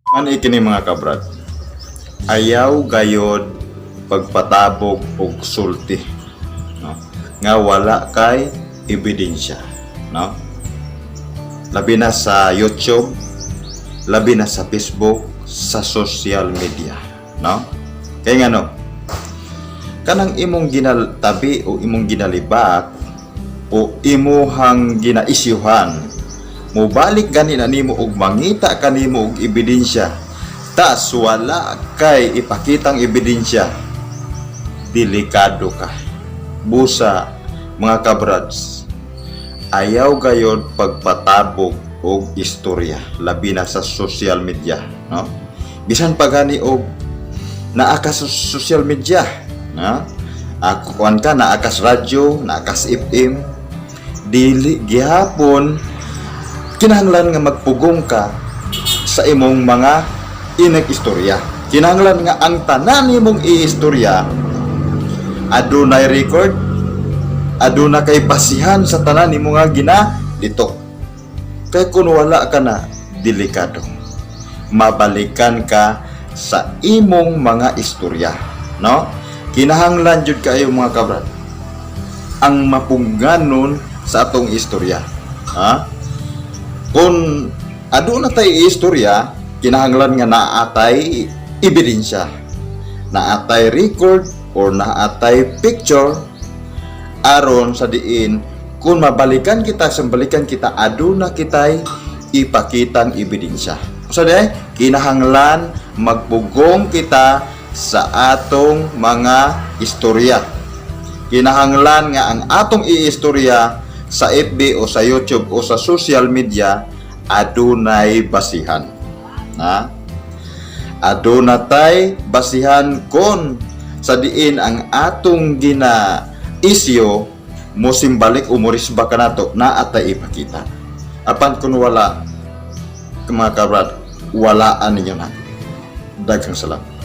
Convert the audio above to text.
Man ikini mga kabrad, ayaw gayod pagpatabog og sulti, no? Nga wala kay ebidensya, no? Labi na sa YouTube, labi na sa Facebook, sa social media, no? Kaya nga no, kanang imong ginatabi o imong ginalibak o imuhang ginaisyuhan, mubalik gani na nimo og mangita kanimo og ebidensya, tas wala kay ipakitang ebidensya, delikado ka. Busa mga kabrads, ayaw gayod pagpatabog og istorya, labi na sa social media, no? Bisan pa gani og naa ka sa social media, no? Kuan ka, naa ka sa radyo, naa ka sa FM, dili gihapon kinahanglan nga magpugong ka sa imong mga inag-istorya. Kinahanglan nga ang tanan nimong iistorya adunay record, aduna kay basihan sa tanan nimo nga ginadito. Kay kun wala ka na, delikado. Mabalikan ka sa imong mga istorya, no? Kinahanglan jud kayo mga kabrad ang mapungganon sa atong istorya, ha? Kung aduna tay istorya, kinahanglan nga naatay ebidensya, naatay record or naatay picture, aron sa diin kung mabalikan kita, sambalikan kita, aduna kitay ipakitang ebidensya. So kinahanglan magpugong kita sa atong mga istorya. Kinahanglan nga ang atong iistorya sa FB o sa YouTube o sa social media adunay basihan, ha? Adunay basihan kon sa diin ang atong gina-isyo mo simbalik umorisba ka nato na atay ipakita. Apan kun wala, mga kabrad, walaan ninyo na. Daghang salamat.